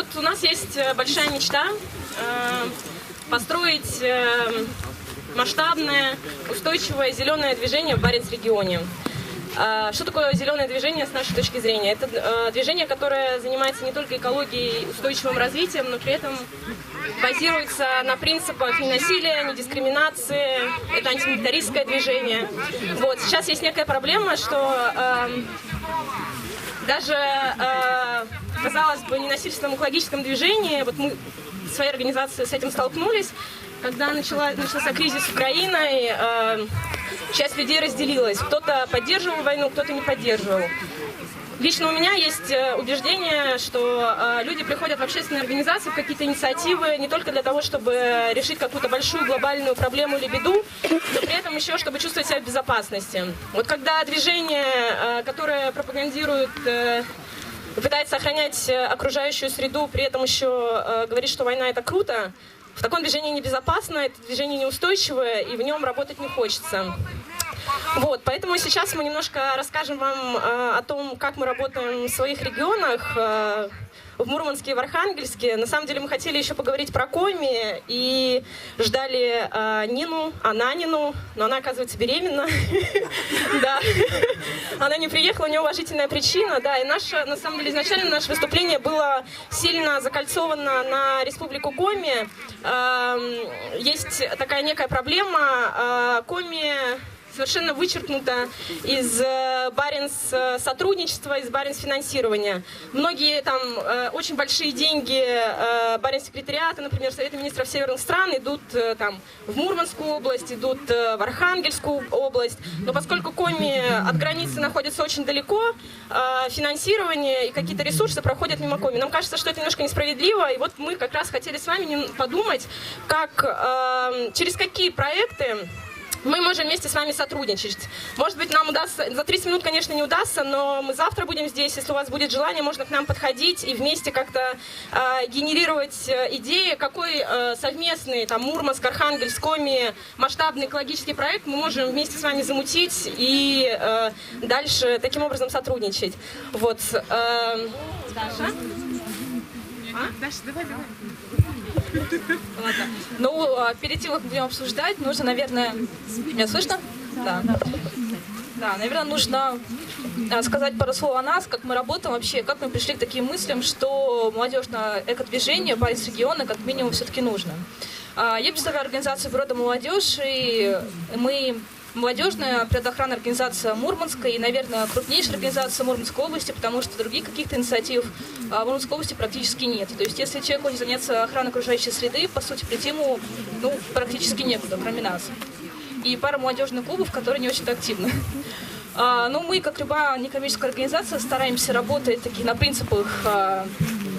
Вот у нас есть большая мечта построить масштабное, устойчивое зеленое движение в Баренц-регионе. Что такое зеленое движение с нашей точки зрения? Это движение, которое занимается не только экологией и устойчивым развитием, но при этом базируется на принципах ненасилия, недискриминации. Это антимилитаристское движение. Вот. Сейчас есть некая проблема, что даже, казалось бы, ненасильственном экологическом движении, вот мы в своей организации с этим столкнулись, когда начался кризис с Украиной, часть людей разделилась. Кто-то поддерживал войну, кто-то не поддерживал. Лично у меня есть убеждение, что люди приходят в общественные организации, в какие-то инициативы не только для того, чтобы решить какую-то большую глобальную проблему или беду, но при этом еще, чтобы чувствовать себя в безопасности. Вот когда движение, которое пропагандирует, пытается охранять окружающую среду, при этом еще говорит, что война — это круто, в таком движении небезопасно, это движение неустойчивое, и в нем работать не хочется. Вот, поэтому сейчас мы немножко расскажем вам о том, как мы работаем в своих регионах, в Мурманске и в Архангельске. На самом деле мы хотели еще поговорить про Коми и ждали Нину, Ананину, но она, оказывается, беременна. Да. Она не приехала, у нее уважительная причина. Да, и на самом деле изначально наше выступление было сильно закольцовано на Республику Коми. Есть такая некая проблема. Коми совершенно вычеркнуто из Баренц сотрудничества, из Баренц финансирования. Многие там очень большие деньги Баренц секретариата, например, Совета министров северных стран, идут там в Мурманскую область, идут в Архангельскую область. Но поскольку Коми от границы находится очень далеко, финансирование и какие-то ресурсы проходят мимо Коми. Нам кажется, что это немножко несправедливо, и вот мы как раз хотели с вами подумать, через какие проекты мы можем вместе с вами сотрудничать. Может быть, нам удастся, за 30 минут, конечно, не удастся, но мы завтра будем здесь. Если у вас будет желание, можно к нам подходить и вместе как-то генерировать идеи, какой совместный там Мурманск, Архангельск, Коми масштабный экологический проект мы можем вместе с вами замутить и дальше таким образом сотрудничать. Вот. Даша? Даша, давай. Ладно. Ну, перед тем, как будем обсуждать, нужно, наверное... Меня слышно? Да. Да, наверное, нужно сказать пару слов о нас, как мы работаем вообще, как мы пришли к таким мыслям, что молодежное экодвижение Баренц-региона как минимум все-таки нужно. Я представляю организацию «Природа молодежь», и мы молодежная природоохранная организация Мурманска и, наверное, крупнейшая организация Мурманской области, потому что других каких-то инициатив в Мурманской области практически нет. То есть, если человек хочет заняться охраной окружающей среды, по сути, прийти ему практически некуда, кроме нас. И пара молодежных клубов, которые не очень активны. Но мы, как любая некоммерческая организация, стараемся работать на принципах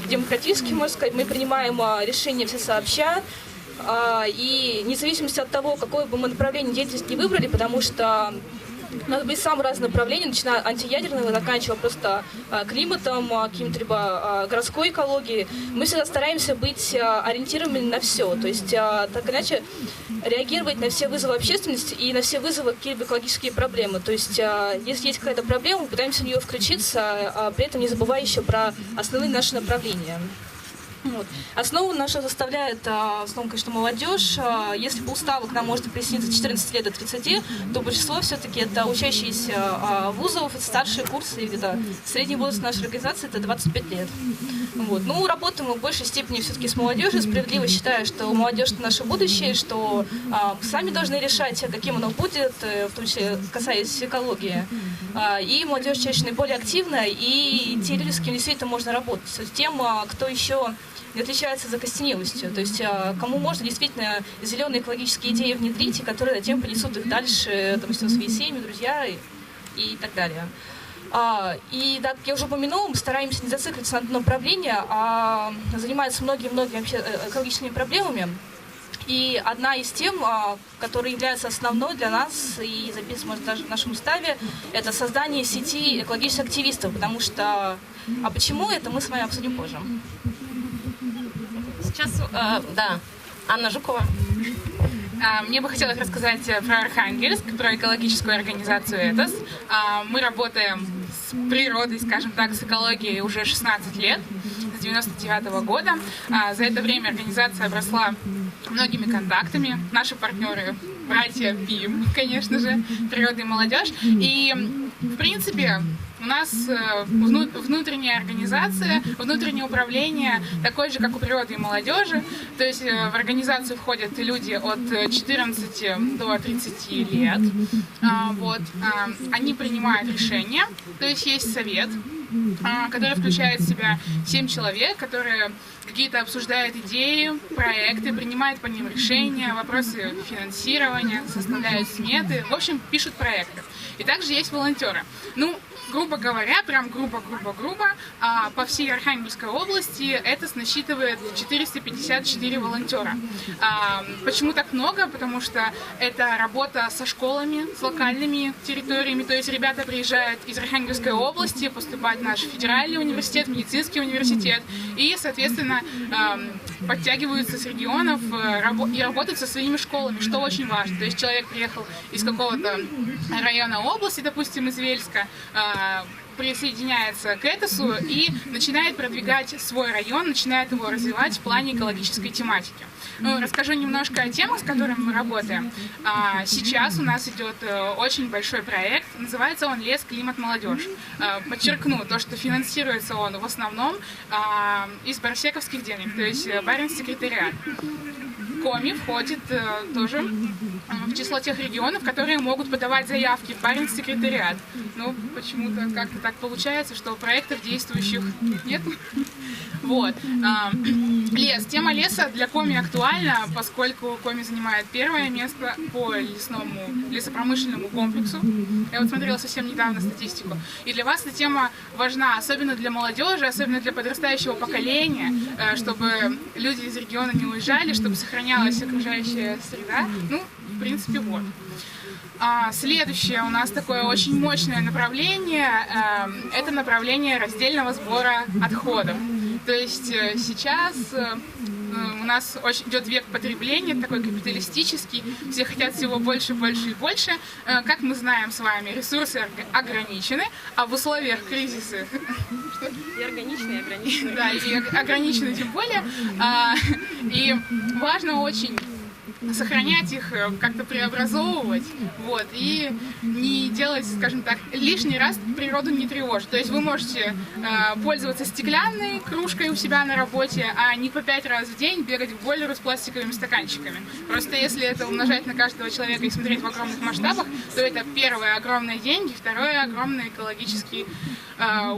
демократических, можно сказать. Мы принимаем решения все сообща. И вне зависимости от того, какое бы мы направление деятельности не выбрали, потому что у нас были самые разные направления, начиная от антиядерного, заканчивая просто климатом, каким-то либо городской экологией, мы всегда стараемся быть ориентированными на все, то есть так иначе реагировать на все вызовы общественности и на все вызовы какие-либо экологические проблемы. То есть если есть какая-то проблема, мы пытаемся в нее включиться, при этом не забывая еще про основные наши направления. Вот. Основу нашу составляет, в основном, конечно, молодежь. Если по уставу к нам может присоединиться с 14 лет до 30, то большинство все-таки это учащиеся вузов, это старшие курсы, и где-то средний возраст нашей организации это 25 лет. Вот. Ну, работаем мы в большей степени все-таки с молодежью, справедливо считаю, что молодежь это наше будущее, что сами должны решать, каким оно будет, в том числе касаясь экологии. И молодежь чаще наиболее активная, и те люди, с кем действительно можно работать, с тем, кто еще не отличается закостенелостью, то есть кому можно действительно зеленые экологические идеи внедрить, и которые затем понесут их дальше, допустим, свои семьи, друзья и так далее. И, да, как я уже упомянула, мы стараемся не зацикливаться на одно направление, а заниматься многими экологическими проблемами. И одна из тем, которая является основной для нас и записана, может, даже в нашем уставе, это создание сети экологических активистов, потому что... А почему это, мы с вами обсудим позже. Сейчас, да, Анна Жукова. Мне бы хотелось рассказать про Архангельск, про экологическую организацию «ЭТОС». Мы работаем с природой, скажем так, с экологией уже 16 лет, с 99-го года. За это время организация обросла многими контактами. Наши партнеры, братья БИМ, конечно же, «Природа и молодежь». И, в принципе, у нас внутренняя организация, внутреннее управление такое же, как у «Природы и молодежи». То есть в организацию входят люди от 14 до 30 лет. Они принимают решения, то есть есть совет, который включает в себя 7 человек, которые какие-то обсуждают идеи, проекты, принимают по ним решения, вопросы финансирования, составляют сметы, в общем, пишут проекты. И также есть волонтеры. Грубо говоря, прям грубо, по всей Архангельской области это насчитывает 454 волонтера. Почему так много? Потому что это работа со школами, с локальными территориями, то есть ребята приезжают из Архангельской области, поступают в наш федеральный университет, медицинский университет, и, соответственно, подтягиваются с регионов и работают со своими школами, что очень важно. То есть человек приехал из какого-то района области, допустим, из Вельска, присоединяется к ЭТОСу и начинает продвигать свой район, начинает его развивать в плане экологической тематики. Расскажу немножко о темах, с которыми мы работаем. Сейчас у нас идет очень большой проект, называется он «Лес, климат, молодежь». Подчеркну то, что финансируется он в основном из барсековских денег, то есть Баренц-секретариат. Коми входит тоже в число тех регионов, которые могут подавать заявки в Баренц-секретариат. Но почему-то как-то так получается, что проектов действующих нет. Лес. Тема леса для Коми актуальна, поскольку Коми занимает первое место по лесопромышленному комплексу. Я смотрела совсем недавно статистику. И для вас эта тема важна, особенно для молодежи, особенно для подрастающего поколения, чтобы люди из региона не уезжали, чтобы сохранялась окружающая среда. В принципе, вот. Следующее у нас такое очень мощное направление, это направление раздельного сбора отходов. То есть сейчас у нас идет век потребления, такой капиталистический, все хотят всего больше, больше и больше. Как мы знаем с вами, ресурсы ограничены, а в условиях кризиса... И органичны, и ограничены. Да, и ограничены тем более. И важно очень сохранять их, как-то преобразовывать, и не делать, скажем так, лишний раз природу не тревожить. То есть вы можете пользоваться стеклянной кружкой у себя на работе, а не по 5 раз в день бегать в бойлеру с пластиковыми стаканчиками. Просто если это умножать на каждого человека и смотреть в огромных масштабах, то это первое — огромные деньги, второе — огромный экологический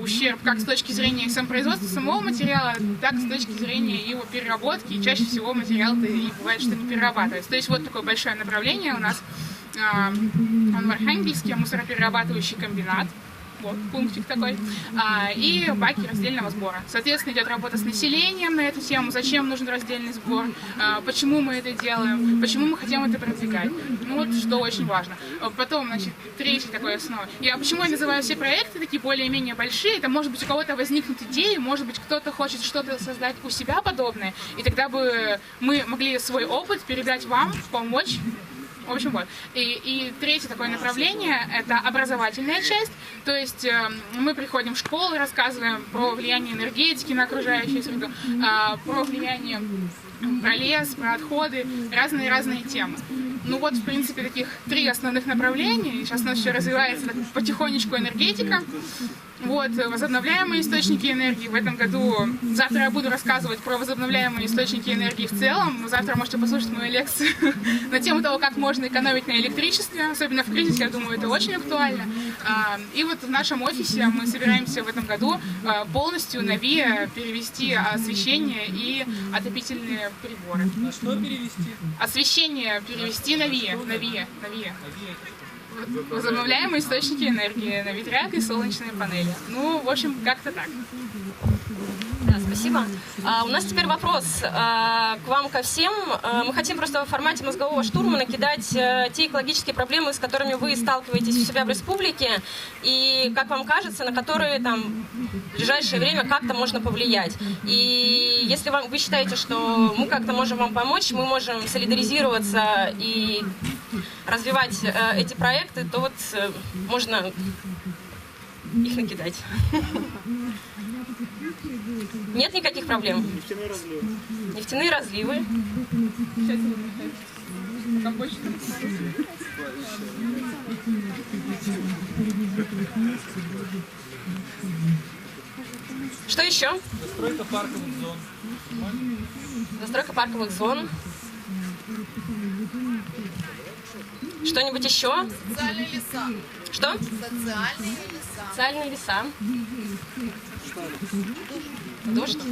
ущерб как с точки зрения самопроизводства самого материала, так и с точки зрения его переработки. И чаще всего материал-то и бывает, что не перерабатывается. То есть вот такое большое направление у нас. Он в Архангельске, мусороперерабатывающий комбинат. Вот, пунктик такой. И баки раздельного сбора. Соответственно, идет работа с населением на эту тему. Зачем нужен раздельный сбор? Почему мы это делаем? Почему мы хотим это продвигать? Что очень важно. Потом, третья такая основа. Почему я называю все проекты такие более-менее большие? Это, может быть, у кого-то возникнут идеи, может быть, кто-то хочет что-то создать у себя подобное. И тогда бы мы могли свой опыт передать вам, помочь. В общем, вот. И третье такое направление — это образовательная часть. То есть мы приходим в школы, рассказываем про влияние энергетики на окружающую среду, про влияние, про лес, про отходы, разные темы. В принципе, таких 3 основных направления. Сейчас у нас еще развивается потихонечку энергетика. Возобновляемые источники энергии. В этом году, завтра я буду рассказывать про возобновляемые источники энергии в целом. Завтра можете послушать мою лекцию на тему того, как можно экономить на электричестве. Особенно в кризисе, я думаю, это очень актуально. И в нашем офисе мы собираемся в этом году полностью на ВИА перевести освещение и отопительные приборы. На что перевести? Освещение перевести на ВИА. Возобновляемые источники энергии, на ветряк и солнечные панели. В общем, как-то так. Да, спасибо. У нас теперь вопрос к вам, ко всем. Мы хотим просто в формате мозгового штурма накидать те экологические проблемы, с которыми вы сталкиваетесь у себя в республике, и, как вам кажется, на которые в ближайшее время как-то можно повлиять. И если вы считаете, что мы как-то можем вам помочь, мы можем солидаризироваться и развивать эти проекты, то можно их накидать. Нет никаких проблем? Нефтяные разливы. Нефтяные разливы. Что еще? Застройка парковых зон. Застройка парковых зон. Что-нибудь еще? Социальные леса. Что? Социальные леса. Социальные леса. Дождь?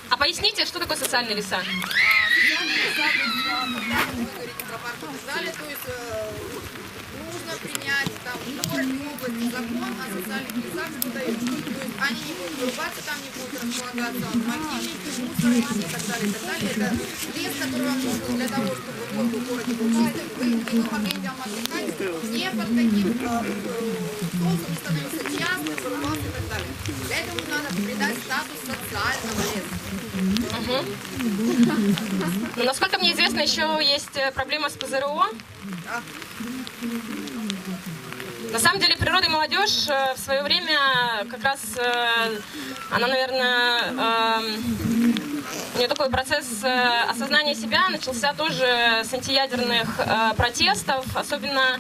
А поясните, что такое социальные леса? Социальные леса, когда вы говорите про парковые залы, то есть нужно принять там в городе новый закон о социальных лесах, что дают. То есть они не будут вырубаться, там не будут располагаться могильники, мусор и так далее, и так далее. Это лес, который вам нужен для того, чтобы воздух в городе был чистым, и вы могли там отдыхать не под таким соусом, не становился частным, вырубался и так далее. Для этого надо придать статус социального леса. Ну, насколько мне известно, еще есть проблема с ПЗРО. На самом деле, природа и молодежь в свое время как раз, она, наверное, у нее такой процесс осознания себя начался тоже с антиядерных протестов, особенно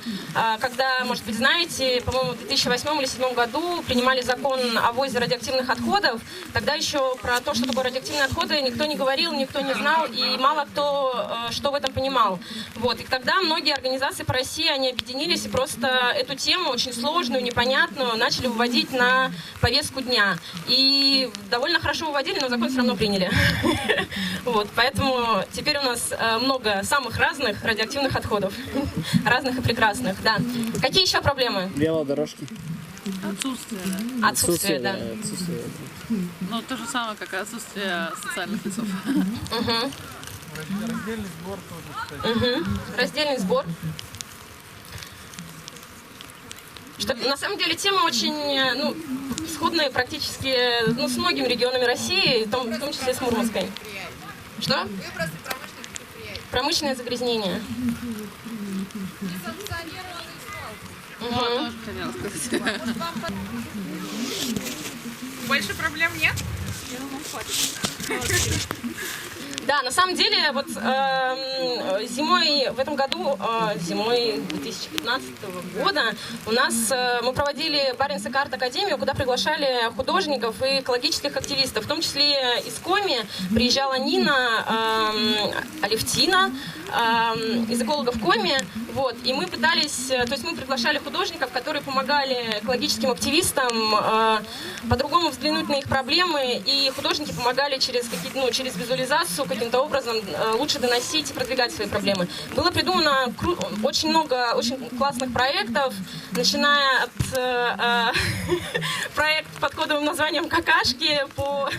когда, может быть, знаете, по-моему, в 2008 или 2007 году принимали закон о ввозе радиоактивных отходов. Тогда еще про то, что такое радиоактивные отходы, никто не говорил, никто не знал, и мало кто что в этом понимал. Вот. И тогда многие организации по России, они объединились и просто эту тему, очень сложную, непонятную, начали выводить на повестку дня. И довольно хорошо выводили, но закон все равно приняли. Вот, поэтому теперь у нас много самых разных радиоактивных отходов. Разных и прекрасных, да. Какие еще проблемы? Велодорожки. Отсутствие. Отсутствие, да. Отсутствие. Ну, то же самое, как и отсутствие социальных лесов. Угу. Раздельный сбор тоже, кстати. Угу. Раздельный сбор. Что, на самом деле тема очень сходная практически с многими регионами России, в том числе с Мурманской. Что? Выбросы промышленных предприятий. Промышленное загрязнение. Несанкционированные свалки. Ну, тоже хотела сказать. Может, вам Больше проблем нет? Да, на самом деле, вот зимой в этом году, зимой 2015 года, у нас мы проводили Баренц и Карт Академию, куда приглашали художников и экологических активистов, в том числе из Коми приезжала Нина Алевтина, из экологов Коми, вот, и мы пытались, то есть мы приглашали художников, которые помогали экологическим активистам по-другому взглянуть на их проблемы, и художники помогали через через визуализацию каким-то образом лучше доносить и продвигать свои проблемы. Было придумано очень много очень классных проектов, начиная от проекта под кодовым названием «Какашки» по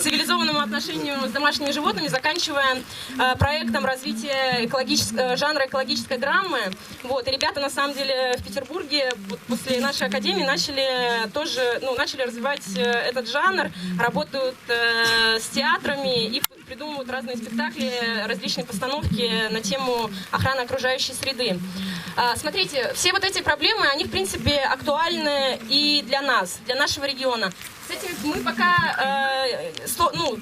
цивилизованному отношению с домашними животными, заканчивая проектом развития жанра экологической драмы. Вот. И ребята, на самом деле, в Петербурге после нашей академии начали развивать этот жанр, работают с театрами и придумывают разные спектакли, различные постановки на тему охраны окружающей среды. Смотрите, все вот эти проблемы, они, в принципе, актуальны и для нас, для нашего региона. С этим мы пока,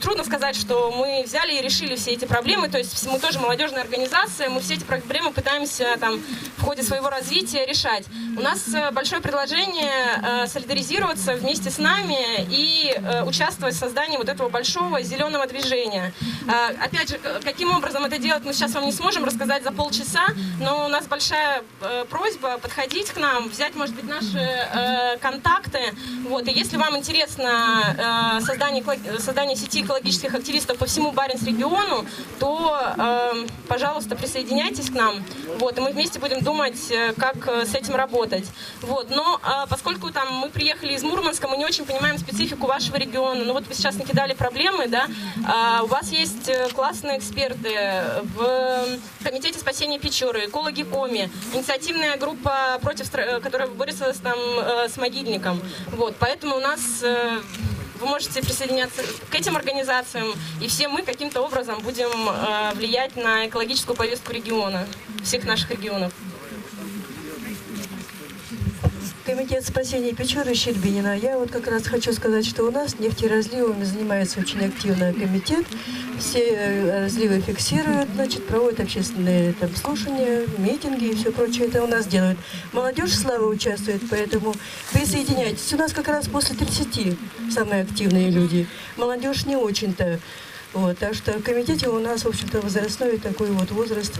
трудно сказать, что мы взяли и решили все эти проблемы, то есть мы тоже молодежная организация, мы все эти проблемы пытаемся в ходе своего развития решать. У нас большое предложение солидаризироваться вместе с нами и участвовать в создании вот этого большого зеленого движения. Опять же, каким образом это делать, мы сейчас вам не сможем рассказать за полчаса, но у нас большая просьба подходить к нам, взять, может быть, наши контакты, вот, и если вам интересно создание сети экологических активистов по всему Баренц-региону, то, пожалуйста, присоединяйтесь к нам, вот, и мы вместе будем думать, как с этим работать. Вот, но поскольку мы приехали из Мурманска, мы не очень понимаем специфику вашего региона, ну вот вы сейчас накидали проблемы, да, у вас есть классные эксперты в Комитете спасения Печоры, экологи Коми, инициативная группа, которая борется с могильником, вот, поэтому у нас вы можете присоединяться к этим организациям, и все мы каким-то образом будем влиять на экологическую повестку региона, всех наших регионов. Комитет спасения Печоры Щербинина. Я вот как раз хочу сказать, что у нас нефтеразливами занимается очень активно комитет. Все разливы фиксируют, значит, проводят общественные там слушания, митинги и все прочее. Это у нас делают. Молодежь слава участвует, поэтому присоединяйтесь. У нас как раз после 30 самые активные люди. Молодежь не очень-то. Вот, так что в комитете у нас, в общем-то, возрастной такой вот возраст.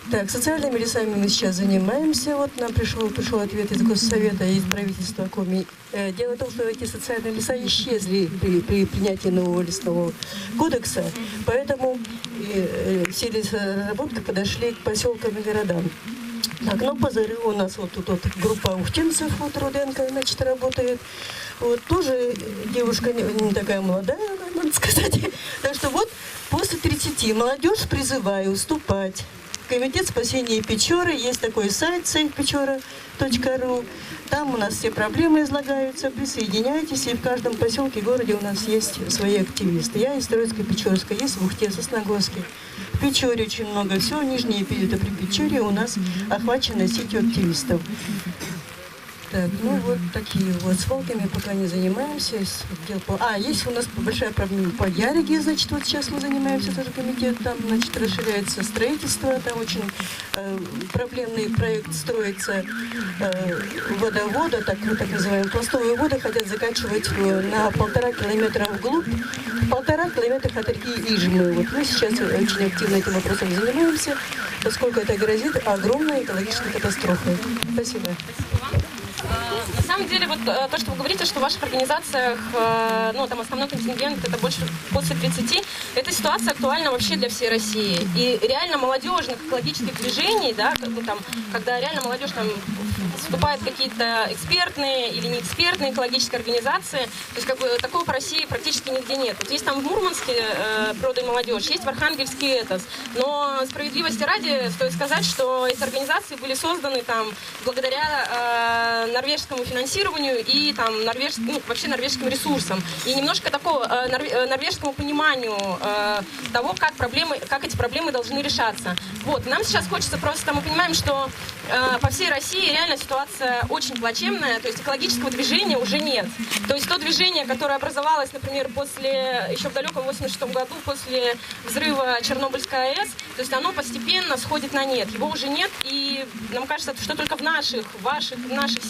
Так, социальными лесами мы сейчас занимаемся. Вот нам пришел ответ из Госсовета и из правительства Коми. Дело в том, что эти социальные леса исчезли при принятии нового лесного кодекса, поэтому все лесоработки подошли к поселкам и городам. Так, ну, по зарыву у нас вот тут вот группа ухтинцев, вот Руденко, значит, работает. Вот тоже девушка не такая молодая, надо сказать. Так что вот после 30 молодежь призываю вступать. Комитет спасения Печоры, есть такой сайт savepechora.ru. Там у нас все проблемы излагаются, присоединяйтесь, и в каждом поселке, городе у нас есть свои активисты. Я из Троицко-Печорска, есть в Ухте, Сосногорске. В Печоре очень много всего, нижние это при Печоре у нас охвачено сетью активистов. Так, ну вот такие вот с волками пока не занимаемся. Есть у нас большая проблема по Яриге, значит, вот сейчас мы занимаемся тоже комитет, там, значит, расширяется строительство, там очень проблемный проект строится водовода, так называемые пластовые воды хотят закачивать на 1,5 километра вглубь, 1,5 километра от реки Ижмы. Вот мы сейчас очень активно этим вопросом занимаемся, поскольку это грозит огромной экологической катастрофой. Спасибо. На самом деле, вот то, что вы говорите, что в ваших организациях, ну, там основной контингент это больше после 30, эта ситуация актуальна вообще для всей России. И реально молодежных экологических движений, да, там, когда реально молодежь там вступает в какие-то экспертные или неэкспертные экологические организации, то есть как бы такого по России практически нигде нет. Вот есть там в Мурманске «Природа и молодежь», есть в Архангельске ЭТОС, но справедливости ради стоит сказать, что эти организации были созданы там благодаря норвежскому финансированию и там вообще норвежским ресурсам и немножко такого норвежскому пониманию того, как эти проблемы должны решаться. Вот, нам сейчас хочется просто, мы понимаем, что по всей России реально ситуация очень плачевная, то есть экологического движения уже нет. То есть то движение, которое образовалось, например, еще в далеком 86 году, после взрыва Чернобыльской АЭС, то есть оно постепенно сходит на нет. Его уже нет, и нам кажется, что только в наших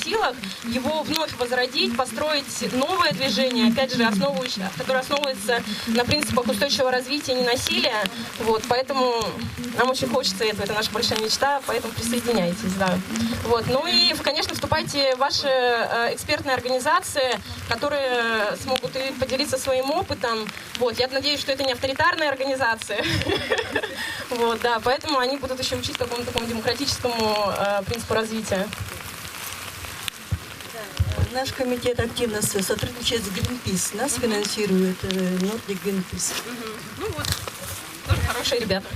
силах его вновь возродить, построить новое движение, опять же, которое основывается на принципах устойчивого развития и ненасилия. Вот, поэтому нам очень хочется этого, это наша большая мечта, поэтому присоединяйтесь. Да. Вот. Ну и, конечно, вступайте в ваши экспертные организации, которые смогут и поделиться своим опытом. Вот. Я надеюсь, что это не авторитарные организации. Вот, да. Поэтому они будут еще учить какому-то такому демократическому принципу развития. Наш комитет активно сотрудничает с Greenpeace. Нас финансирует Nordic Greenpeace. Ну вот, тоже хорошие ребята.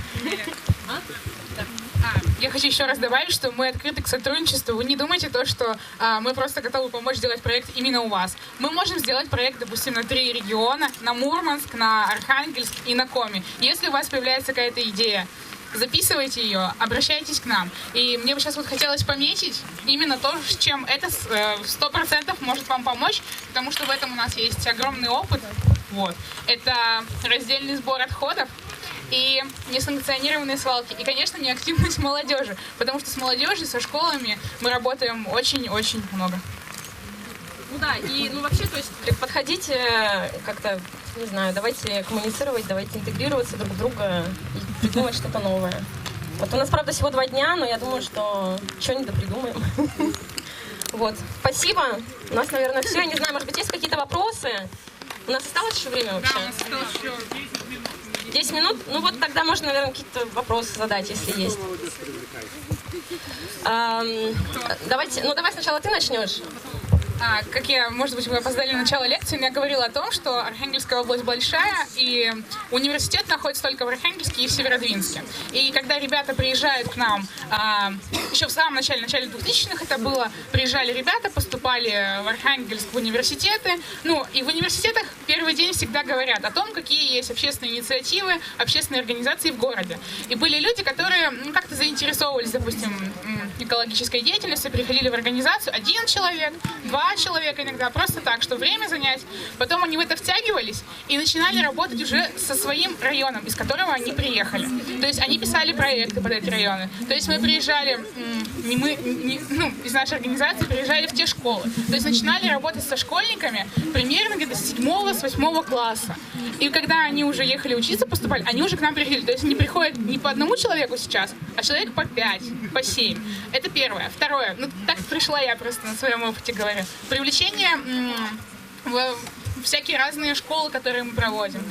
Я хочу еще раз добавить, что мы открыты к сотрудничеству. Вы не думайте то, что мы просто готовы помочь сделать проект именно у вас. Мы можем сделать проект, допустим, на 3 региона, на Мурманск, на Архангельск и на Коми. Если у вас появляется какая-то идея, записывайте ее, обращайтесь к нам. И мне бы сейчас вот хотелось пометить именно то, с чем это 100% может вам помочь, потому что в этом у нас есть огромный опыт. Вот. Это раздельный сбор отходов и несанкционированные свалки. И, конечно, неактивность молодежи, потому что с молодежью, со школами мы работаем очень-очень много. Ну да, и вообще, то есть подходите как-то, не знаю, давайте коммуницировать, давайте интегрироваться друг в друга и придумать что-то новое. Вот у нас, правда, всего 2 дня, но я думаю, что что-нибудь допридумаем. Вот, спасибо. У нас, наверное, все. Я не знаю, может быть, есть какие-то вопросы? У нас осталось еще время вообще? Да, у нас осталось еще 10 минут? Ну вот тогда можно, наверное, какие-то вопросы задать, если есть. Давай сначала ты начнешь. Как я, может быть, вы опоздали на начало лекции, но я говорила о том, что Архангельская область большая, и университет находится только в Архангельске и в Северодвинске. И когда ребята приезжают к нам, еще в самом начале 2000-х это было, приезжали ребята, поступали в Архангельск в университеты. Ну, и в университетах первый день всегда говорят о том, какие есть общественные инициативы, общественные организации в городе. И были люди, которые как-то заинтересовывались, допустим, экологической деятельностью, приходили в организацию 1 человек, 2 человека иногда, просто так, чтобы время занять. Потом они в это втягивались и начинали работать уже со своим районом, из которого они приехали. То есть они писали проекты под эти районы. То есть мы приезжали, из нашей организации приезжали в те школы. То есть начинали работать со школьниками примерно где-то с 7-8 класса. И когда они уже ехали учиться, поступали, они уже к нам приходили. То есть они приходят не по 1 человеку сейчас, а человек по 5, по 7. Это первое. Второе. Так пришла я просто на своем опыте говорю. Привлечение в всякие разные школы, которые мы проводим,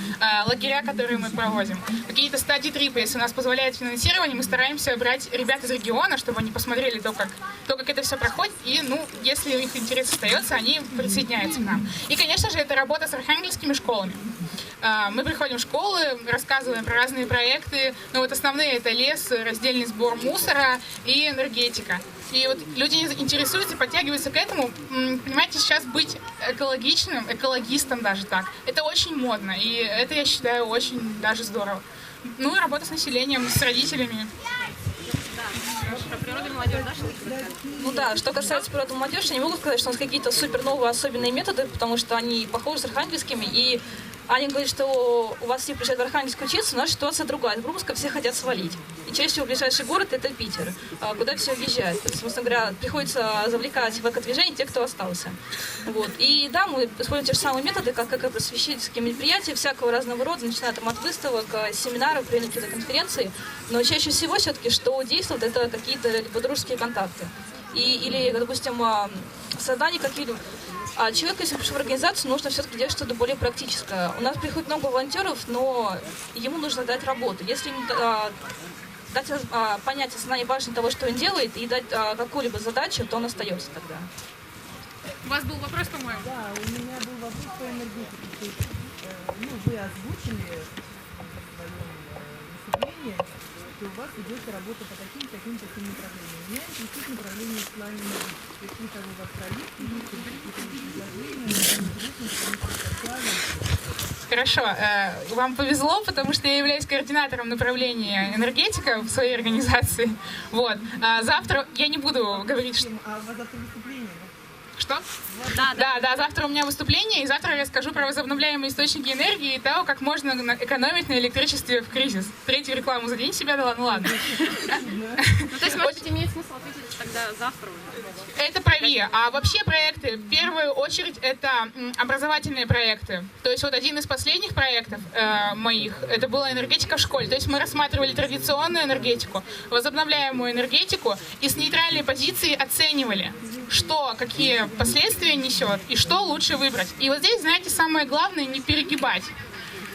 лагеря, которые мы проводим, какие-то стадии-трипы, если у нас позволяет финансирование, мы стараемся брать ребят из региона, чтобы они посмотрели то, как это все проходит, и, если у них интерес остается, они присоединяются к нам. И, конечно же, это работа с архангельскими школами. Мы приходим в школы, рассказываем про разные проекты, основные это лес, раздельный сбор мусора и энергетика. И вот люди интересуются, подтягиваются к этому. Понимаете, сейчас быть экологичным, экологистом даже так, это очень модно, и это, я считаю, очень даже здорово. И работа с населением, с родителями. Про природу и молодежь, да, Что касается природы и молодежи, я не могу сказать, что у нас какие-то супер новые особенные методы, потому что они похожи с архангельскими, и Аня говорит, что у вас все приезжают в Архангельск учиться, у нас ситуация другая. В Мурманске все хотят свалить. И чаще всего ближайший город — это Питер, куда все уезжают. То есть, собственно говоря, приходится завлекать в экодвижение тех, кто остался. И да, мы используем те же самые методы, как просветительские мероприятия всякого разного рода, начиная от выставок, семинаров, какие-то конференции. Но чаще всего все-таки, что действует, это какие-то либо дружеские контакты. Или, допустим, создание каких-то... человеку, если пришел в организацию, нужно все-таки делать что-то более практическое. У нас приходит много волонтеров, но ему нужно дать работу. Если ему дать понять основание важности того, что он делает, и дать какую-либо задачу, то он остается тогда. У вас был вопрос, по-моему? Да, у меня был вопрос по энергетике. То есть, вы озвучили в своем выступлении, что у вас идет работа по таким-то направлениям. Меня интересует направление в плане энергетики. Какие-то у вас проекты, какие-то предложения, Хорошо, вам повезло, потому что я являюсь координатором направления энергетика в своей организации. Завтра я не буду говорить, что... А у вас завтра выступление, да? Что? Да, завтра у меня выступление, и завтра я расскажу про возобновляемые источники энергии и того, как можно экономить на электричестве в кризис. 3-ю рекламу за день себя дала, ладно. То есть, может быть, имеет смысл ответить тогда завтра уже? Это про ВИА. А вообще проекты, в первую очередь, это образовательные проекты. То есть один из последних проектов моих, это была энергетика в школе. То есть мы рассматривали традиционную энергетику, возобновляемую энергетику, и с нейтральной позиции оценивали, какие последствия несет и что лучше выбрать. И здесь, знаете, самое главное — не перегибать.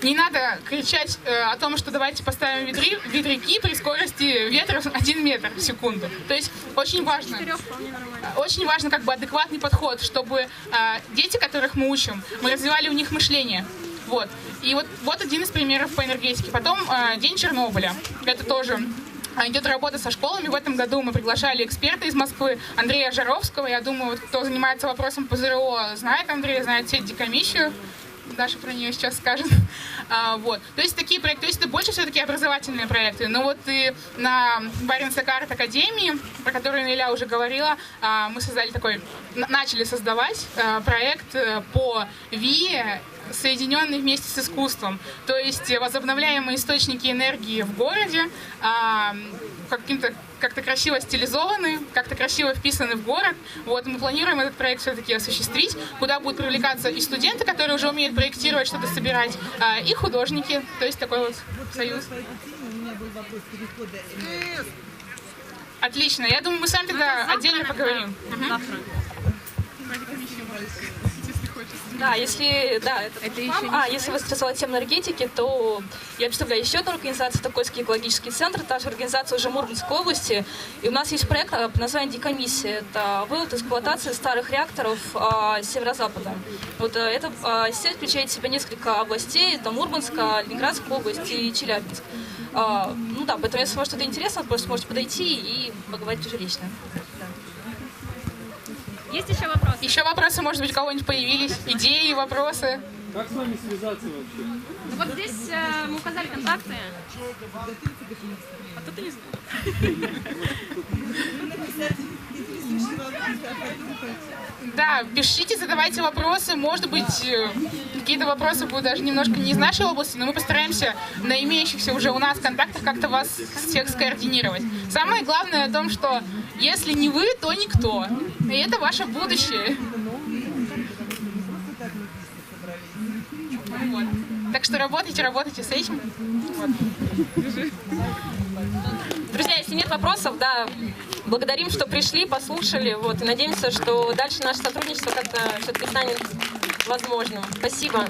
Не надо кричать о том, что давайте поставим ветряки при скорости ветра 1 метр в секунду. То есть очень важно адекватный подход, чтобы дети, которых мы учим, мы развивали у них мышление. И вот один из примеров по энергетике. Потом День Чернобыля. Это тоже идет работа со школами. В этом году мы приглашали эксперта из Москвы Андрея Жаровского. Я думаю, кто занимается вопросом ПЗРО, знает Андрея, знает сеть декомиссию. Даша про нее сейчас скажет. То есть такие проекты, то есть это больше все-таки образовательные проекты. И на Баренц-Экарт Академии, про которую Иля уже говорила, мы начали создавать проект по ВИЭ, соединенный вместе с искусством. То есть возобновляемые источники энергии в городе, как-то красиво стилизованы, как-то красиво вписаны в город. Мы планируем этот проект все-таки осуществить, куда будут привлекаться и студенты, которые уже умеют проектировать, что-то собирать, и художники. То есть такой союз. У меня был вопрос перехода энергии. Отлично. Я думаю, мы с вами тогда отдельно поговорим. Завтра. Да, если, да, это если вы интересовали тему энергетики, то я представляю еще одну организацию, Токойский экологический центр, та же организация уже Мурманской области. И у нас есть проект под названием «Декомиссия». Это вывод эксплуатации старых реакторов с северо-запада. Вот эта сеть включает в себя несколько областей, это Мурманская, Ленинградская область и Челябинск. Ну да, поэтому если вам что-то интересно, просто можете подойти и поговорить уже лично. Есть еще вопросы? Еще вопросы, может быть, у кого-нибудь появились? Идеи, вопросы? Как с вами связаться вообще? Ну вот здесь мы указали контакты. А тут и не знаю. Да, пишите, задавайте вопросы. Может быть, какие-то вопросы будут даже немножко не из нашей области, но мы постараемся на имеющихся уже у нас контактах как-то вас всех скоординировать. Самое главное о том, что если не вы, то никто. И это ваше будущее. Вот. Так что работайте с этим. Вот. Друзья, если нет вопросов, да, благодарим, что пришли, послушали, вот, и надеемся, что дальше наше сотрудничество как-то все-таки станет возможным. Спасибо.